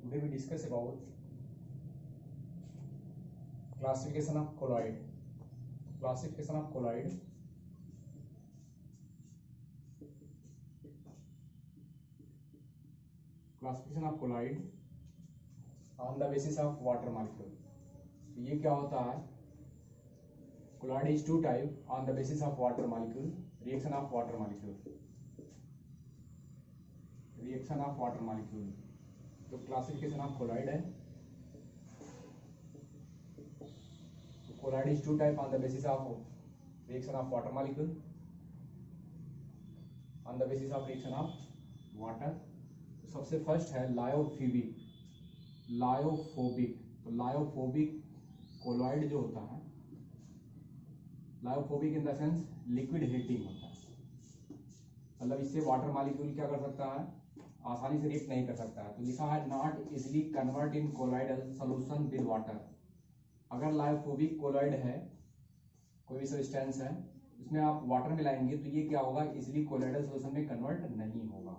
Today we discuss about classification of colloid. Classification of colloid. Classification of colloid on the basis of water molecule. तो ये क्या होता है? Colloid is two type on the basis of water molecule. Reaction of water molecule. Reaction of water molecule. तो classification of colloid है. Colloid is two type on the basis of reaction of water molecule. On the basis of reaction of water. तो सबसे first है lyophilic, lyophobic. तो lyophobic colloid जो होता है, lyophobic in the sense liquid heating होता है. मतलब इससे वाटर मॉलिक्यूल क्या कर सकता है, आसानी से रिएक्ट नहीं कर सकता है. तो लिखा है not easily convert in colloidal solution with water. अगर लायोफोबिक कोलॉइड है, कोई भी सब्सटेंस है, उसमें आप वाटर मिलाएंगे तो ये क्या होगा, इजिली कोलॉइडल सोल्यूशन में कन्वर्ट नहीं होगा.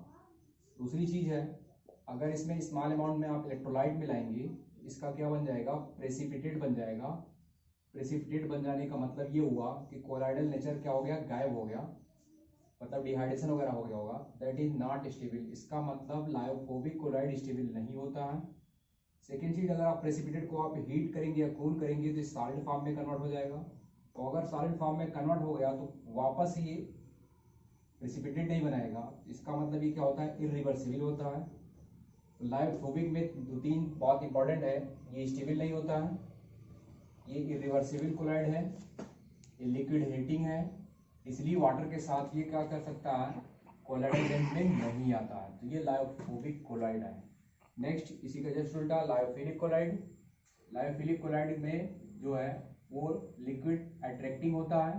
दूसरी चीज है, अगर इसमें स्मॉल अमाउंट में आप इलेक्ट्रोलाइट मिलाएंगे, इसका क्या बन जाएगा, प्रेसिपिटेट बन जाएगा. प्रेसिपिटेट बन जाने का मतलब ये हुआ कि कोलॉइडल नेचर क्या हो गया, गायब हो गया, मतलब डिहाइड्रेशन वगैरह हो गया होगा. That is not stable. इसका मतलब लायोफोबिक कोलॉइड स्टेबल नहीं होता है. सेकेंड चीज, अगर आप प्रेसिपिटेट को आप हीट करेंगे या कूल करेंगे तो सॉलिड फॉर्म में कन्वर्ट हो जाएगा. तो अगर सॉलिड फॉर्म में कन्वर्ट हो गया तो वापस ये प्रेसिपिटेट नहीं बनाएगा. इसका मतलब ये क्या होता है, इरिवर्सिबल होता है. तो लायोफोबिक में दो तीन बहुत इंपॉर्टेंट है. ये स्टेबल नहीं होता है, ये इरिवर्सिबल कोलॉइड है, ये लिक्विड हीटिंग है, इसलिए वाटर के साथ ये क्या कर सकता है, कोलॉइडल रेंज में नहीं आता है. तो ये लायोफोबिक कोलॉइड है. नेक्स्ट इसी का जस्ट उल्टा लायोफिलिक कोलॉइड. लायोफिलिक कोलॉइड में जो है वो लिक्विड अट्रैक्टिंग होता है.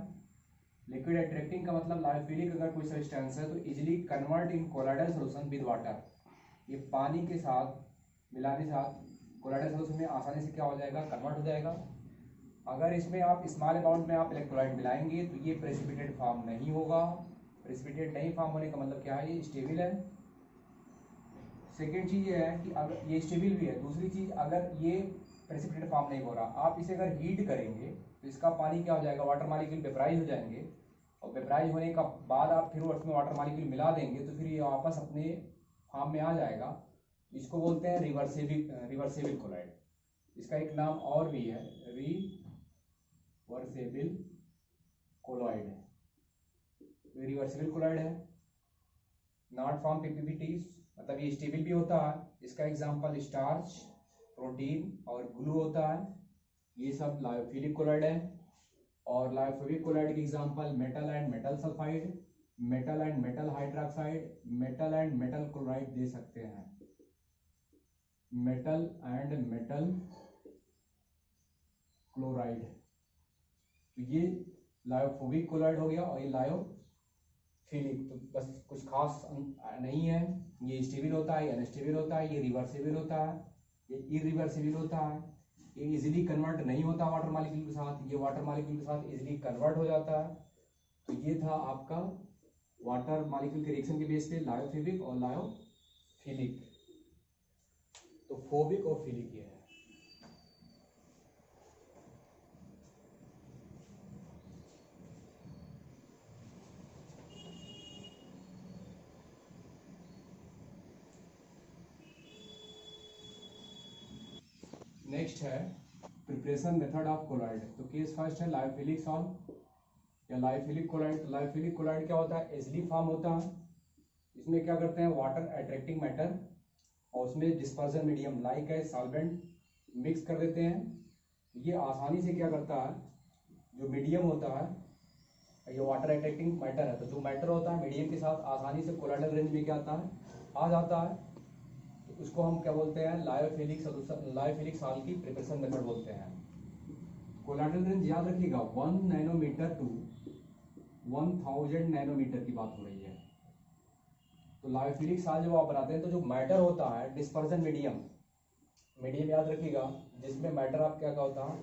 लिक्विड अट्रैक्टिंग का मतलब लायोफिलिक अगर कोई सब्सटेंस है तो easily convert in colloidal solution with water. ये पानी के साथ मिलाने के साथ कोलॉइडल सोल्यूशन में आसानी से क्या हो जाएगा, कन्वर्ट हो जाएगा. अगर इसमें आप स्मॉल अमाउंट में आप इलेक्ट्रोलाइट मिलाएंगे तो ये प्रेसिपिटेट फॉर्म नहीं होगा. प्रेसिपिटेट नहीं फॉर्म होने का मतलब क्या है, ये स्टेबल है. सेकेंड चीज ये है कि अगर ये स्टेबल भी है. दूसरी चीज, अगर ये प्रेसिपिटेट फॉर्म नहीं हो रहा, आप इसे अगर हीट करेंगे तो इसका पानी क्या हो जाएगा, वाटर मॉलिक्यूल वेपराइज हो जाएंगे. और वेपराइज होने का बाद आप फिर उसमें वाटर मॉलिक्यूल मिला देंगे तो फिर ये वापस अपने फॉर्म में आ जाएगा. इसको बोलते हैं रिवर्सिबल कोलॉइड. इसका एक नाम और भी है, रिवर्सिबल कोलॉइड है. रिवर्सिबल कोलॉइड है. नॉट फ्रॉम पीपीपीटी, मतलब ये स्टेबल भी होता है. इसका एग्जांपल स्टार्च, प्रोटीन और ग्लू होता है. ये सब लायोफिलिक कोलॉइड है. और लायोफिलिक कोलॉइड के example metal and metal sulphide, metal and metal hydroxide, metal and metal chloride दे सकते हैं. Metal and metal chloride. तो ये लायोफोबिक कोलॉइड हो गया और ये लायोफिलिक. तो बस कुछ खास नहीं है. ये स्टेबल होता है, ये अनस्टेबल होता है, ये रिवर्सिबल होता है, ये इरिवर्सिबल होता है. ये इजीली कन्वर्ट नहीं होता वाटर मॉलिक्यूल के साथ, ये वाटर मॉलिक्यूल के साथ इजीली कन्वर्ट हो जाता है. तो ये था आपका वाटर मॉलिक्यूल के रिएक्शन के बेस पे लायोफिलिक और लायोफिलिक. तो फोबिक और फिलिक ये है. नेक्स्ट है प्रिपरेशन मेथड ऑफ कोलॉइड. तो केस फर्स्ट है लायोफिलिक सॉल्व या लायोफिलिक कोलॉइड. तो लायोफिलिक कोलॉइड क्या होता है, एसिडिक फॉर्म होता है. इसमें क्या करते हैं, वाटर अट्रैक्टिंग मैटर और उसमें डिस्पर्जन मीडियम लाइक है सॉल्वेंट मिक्स कर देते हैं. ये आसानी से क्या करता है, जो मीडियम होता है, ये वाटर अट्रैक्टिंग मैटर है, तो जो मैटर होता है मीडियम के साथ आसानी से कोलॉइडल रेंज में क्या आता है, आ जाता है. तो उसको हम क्या बोलते हैं, लायोफिलिक सोल्यूशन, लायोफिलिक सॉल्व की प्रिपरेशन मेथड बोलते हैं. कोलॉइडल रेंज याद रखिएगा 1 नैनोमीटर टू 1000 नैनोमीटर की बात हो रही है. तो लायोफिलिक सॉल्व जब आप बनाते हैं तो जो मैटर होता है, डिस्पर्जन मीडियम, मीडियम याद रखिएगा जिसमें मैटर आप क्या होता है,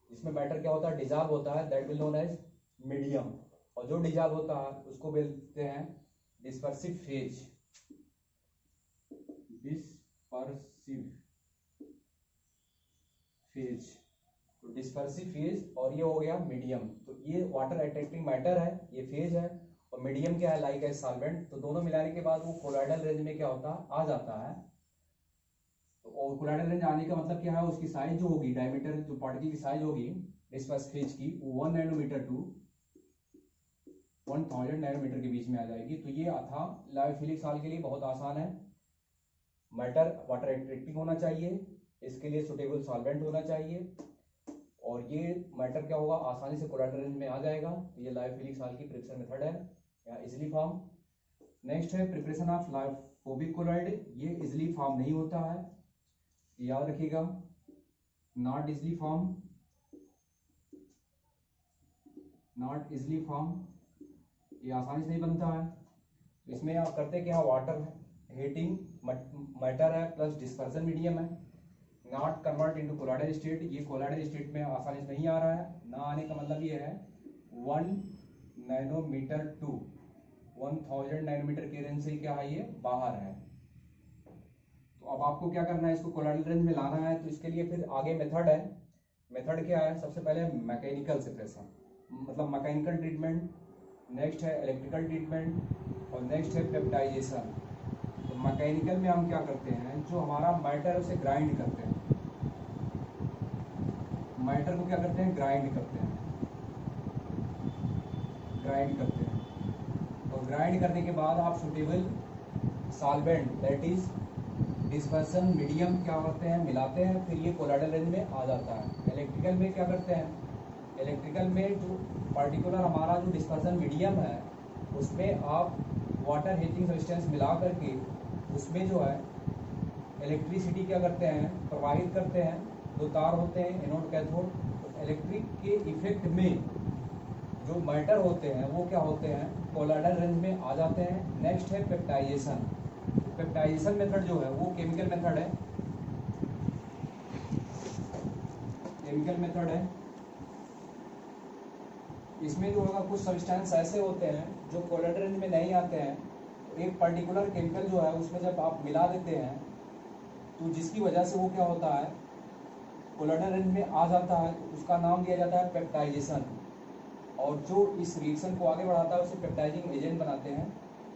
जिसमें मैटर क्या होता है, डिजॉल्व होता है, that will known as medium. और जो डिजॉल्व होता है उसको बोलते हैं dispersive phase. Dispersive dispersive phase, तो डिस्पर्सिव फेज और ये हो गया मीडियम। तो ये वाटर अट्रैक्टिंग मैटर है, ये फेज है, और मीडियम क्या है, लाइक एज सॉल्वेंट। तो दोनों मिलाने के बाद वो कोलॉइडल रेंज में क्या होता है, आ जाता है। तो और कोलॉइडल रेंज आने का मतलब क्या है, उसकी साइज जो होगी, डायमीटर जो पार्टिकल की साइज होगी डिस्पर्स फेज की, वो 1 नैनोमीटर टू 1000 नैनोमीटर के बीच में आ जाएगी। तो ये था लायोफिलिक सॉल्ट के लिए बहुत आसान है। मैटर वाटर अट्रैक्टिंग होना चाहिए, इसके लिए सुटेबल सॉल्वेंट होना चाहिए, और ये मैटर क्या होगा, आसानी से कोलॉइडल रेंज में आ जाएगा। तो ये लायोफिलिक सॉल्ट की प्रिपरेशन मेथड है, या इजिली फॉर्म। नेक्स्ट है प्रिपरेशन ऑफ लायोफोबिक कोलॉइड। ये इजिली फॉर्म नहीं होता है, याद रखिएगा, not easily form, not easily form, ये आसानी से नहीं बनता है। तो इसमें आप करते क्या, वाटर हीटिंग मैटर है प्लस डिस्पर्सन मीडियम है, not convert into colloidal state. ये कोलॉइडल स्टेट में आसानी से नहीं आ रहा है, ना आने का मतलब ये है 1 नैनोमीटर टू 1000 नैनोमीटर के रेंज से क्या है, ये बाहर है। तो अब आपको क्या करना है, इसको कोलॉइडल रेंज में लाना है। तो इसके लिए फिर आगे मेथड है। मेथड क्या है, सबसे पहले मैकेनिकल सेपरेशन, मतलब मैकेनिकल ट्रीटमेंट, नेक्स्ट है इलेक्ट्रिकल ट्रीटमेंट, और नेक्स्ट है पेप्टाइजेशन। तो मैकेनिकल में हम क्या करते हैं, जो हमारा मैटर है उसे ग्राइंड करते हैं, मैटर को क्या करते हैं, ग्राइंड करते हैं, ग्राइंड करते हैं। और ग्राइंड करने के बाद आप suitable solvent that is dispersion medium क्या करते हैं, मिलाते हैं, फिर ये कोलॉइडल रेंज में आ जाता है। इलेक्ट्रिकल में क्या करते हैं, इलेक्ट्रिकल में जो पर्टिकुलर हमारा जो डिस्पर्सन मीडियम है उसमें आप वाटर हीटिंग सब्सटेंस मिला करके उसमें जो है इलेक्ट्रिसिटी क्या करते हैं, प्रवाहित करते हैं। दो तार होते हैं, एनोड कैथोड। तो इलेक्ट्रिक के इफेक्ट में जो मैटर होते हैं वो क्या होते हैं, कोलॉइडल रेंज में आ जाते हैं। नेक्स्ट है पेप्टाइजेशन। पेप्टाइजेशन मेथड जो है वो केमिकल मेथड है, केमिकल मेथड है। इसमें जो होगा कुछ सब्सटेंस ऐसे होते हैं जो कोलॉइडल रेंज में नहीं आते हैं। तो एक पर्टिकुलर केमिकल जो है उसमें जब आप मिला देते हैं तो जिसकी वजह से वो क्या होता है, कोलॉइडल रेंज में आ जाता है, तो उसका नाम दिया जाता है पेप्टाइजेशन। और जो इस रिएक्शन को आगे बढ़ाता है उसे पेप्टाइजिंग एजेंट बनाते हैं,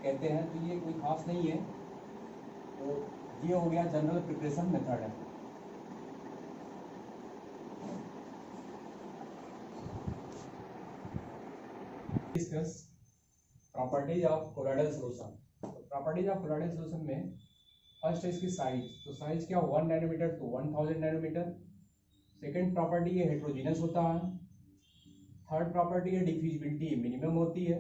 कहते हैं। तो ये कोई खास नहीं है। तो ये हो गया जनरल प्रिपरेशन मेथड है। Discuss properties of colloidal solution. Properties of colloidal solution में फर्स्ट है इसकी साइज। तो साइज क्या, 1 nanometre to 1000 nanometre. Second property ये हेट्रोजीनस होता है। थर्ड प्रॉपर्टी है डिफ्यूजिबिलिटी मिनिमम होती है,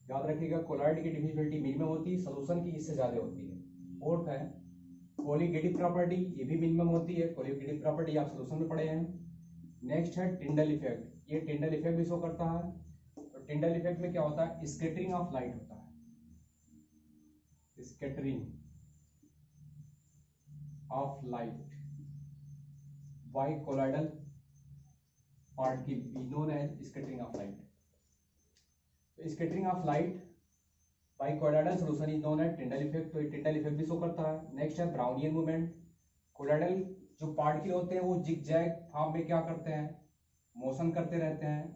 याद रखिएगा कोलॉइड की डिफ्यूजिबिलिटी मिनिमम होती है, सोल्यूशन की इससे ज़्यादा होती है। फोर्थ है कोलिगेटिव प्रॉपर्टी, ये भी मिनिमम होती है। कोलिगेटिव प्रॉपर्टी आप सोल्यूशन में पढ़े हैं। नेक्स्ट है टिंडल इफेक्ट, ये टिंडल इफेक्ट भी शो करता है। तो टिंडल इफेक्ट में क्या होता है, स्कैटरिंग ऑफ लाइट होता है, scattering of light by colloidal particle known as scattering of light. तो scattering of light by colloidal solution is known as Tyndall effect. तो ये टिंडल इफेक्ट भी शो करता है। नेक्स्ट है ब्राउनियन मूवमेंट। कोलॉइडल जो पार्टिकल होते हैं वो जिग जैग फॉर्म में क्या करते हैं, मोशन करते रहते हैं,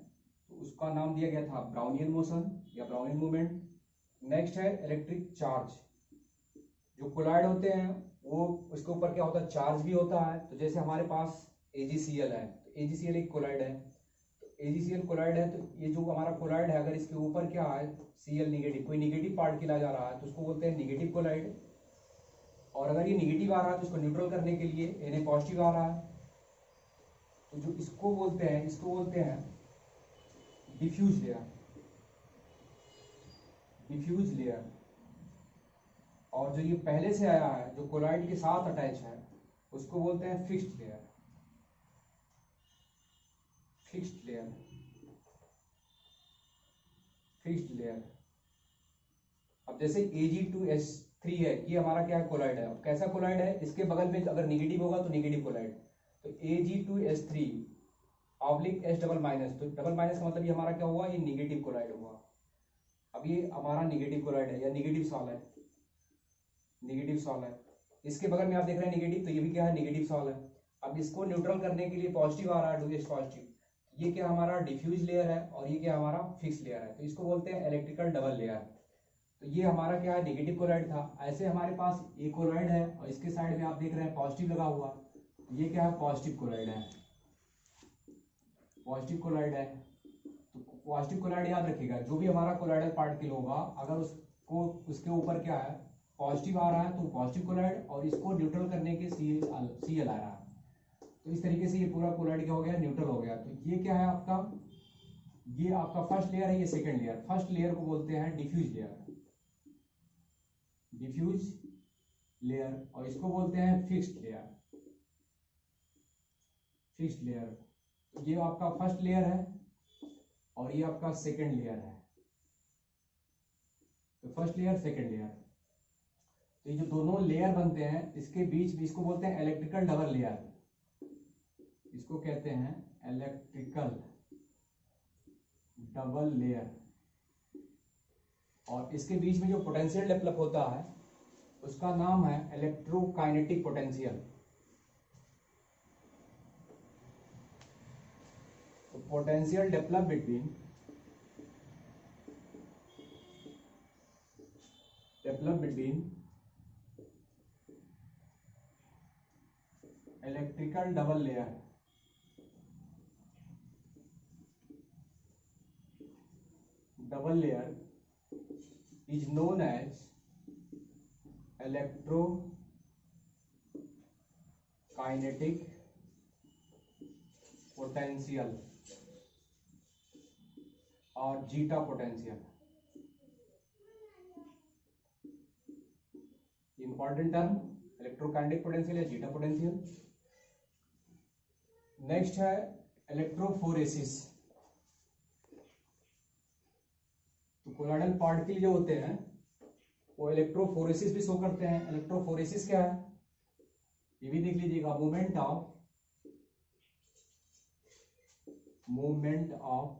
तो उसका नाम दिया गया था ब्राउनियन मोशन या ब्राउनियन मूवमेंट। नेक्स्ट है इलेक्ट्रिक चार्ज। जो कोलॉइड होते हैं वो उसके ऊपर क्या होता है, चार्ज भी होता है। तो जैसे हमारे पास AgCl है, तो AgCl एक कोलॉइड है। तो AgCl कोलॉइड है, तो ये जो हमारा कोलॉइड है अगर इसके ऊपर क्या है Cl निगेटिव, कोई निगेटिव पार्टिकल आ जा रहा है तो उसको बोलते हैं निगेटिव कोलॉइड। और अगर ये निगेटिव आ रहा है तो इसको न्यूट्रल करने के लिए Na पॉजिटिव आ रहा है, तो जो इसको बोलते हैं डिफ्यूज लेयर, डिफ्यूज लेयर। और जो ये पहले से आया है जो कोलॉइड के साथ अटैच है उसको बोलते हैं fixed layer, fixed layer, fixed layer. अब जैसे Ag2S3 है, ये हमारा क्या है, कोलॉइड है। अब कैसा कोलॉइड है, इसके बगल में अगर निगेटिव होगा तो निगेटिव कोलॉइड। तो Ag2S3 oblique S double minus, तो डबल माइनस का मतलब ये हमारा क्या हुआ, ये निगेटिव कोलॉइड हुआ। अब ये हमारा निगेटिव कोलॉइड है या निगेटिव सॉल है, निगेटिव सॉल है। इसके बगल में आप देख रहे हैं निगेटिव, तो ये भी क्या है, नेगेटिव सॉल्व है। अब इसको न्यूट्रल करने के लिए पॉजिटिव आ रहा है, डू एच पॉजिटिव, ये क्या हमारा डिफ्यूज लेयर है और ये क्या हमारा फिक्स लेयर है, तो इसको बोलते हैं इलेक्ट्रिकल डबल लेयर। तो ये हमारा क्या है, नेगेटिव कोलॉइड था। ऐसे हमारे पास एक कोलॉइड है और इसके साइड में आप देख रहे हैं पॉजिटिव लगा हुआ, ये क्या है, पॉजिटिव कोलॉइड है, पॉजिटिव कोलॉइड है। तो पॉजिटिव कोलॉइड याद रखिएगा, जो भी हमारा कोलॉइडल पार्टिकल होगा अगर उसको उसके ऊपर क्या है, पॉजिटिव आ रहा है तो पॉजिटिव कोलॉइड, और इसको न्यूट्रल करने के सी एल आ रहा है, तो इस तरीके से ये पूरा कोलॉइड क्या हो गया, न्यूट्रल हो गया। तो ये क्या है आपका, ये आपका फर्स्ट लेयर है, ये सेकंड लेयर। फर्स्ट लेयर को बोलते हैं डिफ्यूज लेयर, डिफ्यूज लेयर, और इसको बोलते हैं फिक्स्ड लेयर, फिक्स्ड लेयर। तो ये आपका फर्स्ट लेयर है और ये आपका सेकंड लेयर है, तो फर्स्ट लेयर सेकंड लेयर। तो ये जो दोनों लेयर बनते हैं इसके बीच में, इसको बोलते हैं इलेक्ट्रिकल डबल लेयर, इसको कहते हैं इलेक्ट्रिकल डबल लेयर। और इसके बीच में जो पोटेंशियल डेवलप होता है उसका नाम है इलेक्ट्रोकाइनेटिक पोटेंशियल। तो potential develop between electrical double layer is known as electrokinetic potential और zeta potential. Important term electrokinetic potential या जीटा पोटेंशियल। नेक्स्ट है इलेक्ट्रोफोरेसिस। तो कोलॉइडल पार्टिकल जो होते हैं वो इलेक्ट्रोफोरेसिस भी शो करते हैं। इलेक्ट्रोफोरेसिस क्या है ये भी देख लीजिएगा, movement of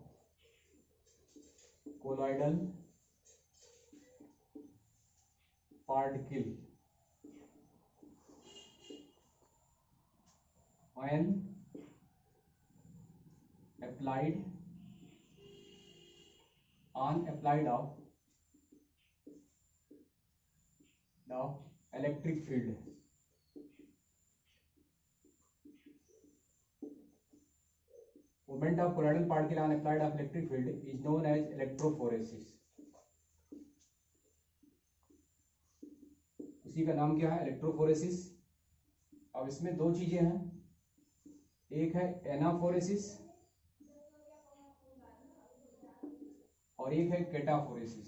colloidal particle when applied of the electric field। Movement of colloidal particle on applied of electric field is known as electrophoresis। उसी का नाम क्या है, इलेक्ट्रोफोरेसिस। अब इसमें दो चीजें हैं, एक है एनाफोरेसिस और एक है केटाफोरेसिस।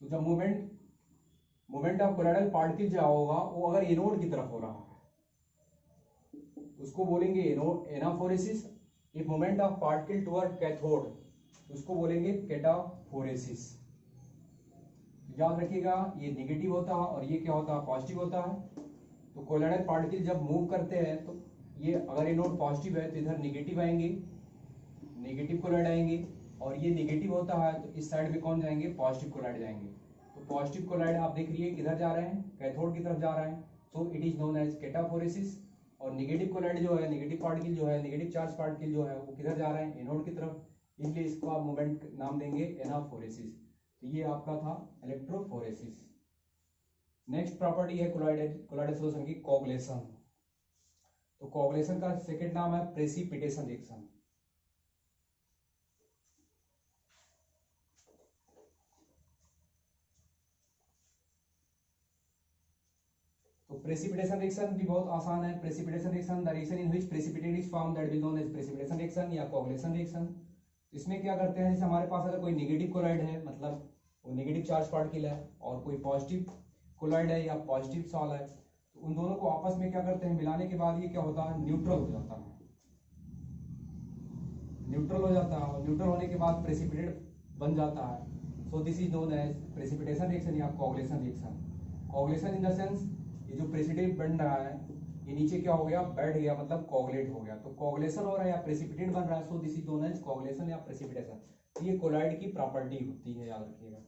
तो जब मूवमेंट ऑफ कोलॉइडल पार्टिकल जो होगा वो अगर एनोड की तरफ हो रहा है तो उसको बोलेंगे anaphoresis. If movement of particle toward cathode उसको बोलेंगे केटाफोरेसिस। याद रखिएगा ये नेगेटिव होता है और ये क्या होता है, पॉजिटिव होता है। तो कोलॉइडल पार्टिकल जब मूव करते हैं तो ये अगर एनोड पॉजिटिव है तो इधर नेगेटिव आएंगे, नेगेटिव कोलॉइड आएंगे, और ये नेगेटिव होता है तो इस साइड में कौन जाएंगे, पॉजिटिव कोलॉइड जाएंगे। तो पॉजिटिव कोलॉइड आप देख रही है किधर जा रहे हैं, कैथोड की तरफ जा रहे हैं, so it is known as cataphoresis. और नेगेटिव कोलॉइड जो है, नेगेटिव पार्टिकल जो है, नेगेटिव चार्ज पार्टिकल जो है वो किधर जा रहे हैं, एनोड की तरफ, इसलिए इसको आप मूवमेंट नाम देंगे एनाफोरेसिस। तो ये आपका था इलेक्ट्रोफोरेसिस। नेक्स्ट प्रॉपर्टी है कोलॉइडल सॉल्यूशन की, कोगुलेशन। तो कोगुलेशन का सेकंड नाम है प्रेसिपिटेशन रिएक्शन। तो प्रेसिपिटेशन रिएक्शन भी बहुत आसान है। Precipitation reaction, the reaction in which precipitate is formed that will known as precipitation reaction या कोगुलेशन रिएक्शन। इसमें क्या करते हैं, जैसे हमारे पास अगर कोई नेगेटिव कोलॉइड है, मतलब वो नेगेटिव चार्ज पार्टिकल है, और कोई पॉजिटिव कोलॉइड है या पॉजिटिव सॉल है, तो उन दोनों को आपस में क्या करते हैं, मिलाने के बाद ये क्या होता है, न्यूट्रल हो जाता है, न्यूट्रल हो जाता है। और न्यूट्रल होने के बाद प्रेसिपिटेट बन जाता है। So this is known as precipitation reaction या coagulation reaction. Coagulation in the sense ये जो प्रेसिपिटेट बन रहा है ये नीचे क्या हो गया, बैठ गया, मतलब कोगुलेट हो गया। तो कोगुलेशन हो रहा है या प्रेसिपिटेट बन रहा है, so this is known as coagulation या प्रेसिपिटेशन। ये कोलॉइड की प्रॉपर्टी होती है, याद रखिएगा।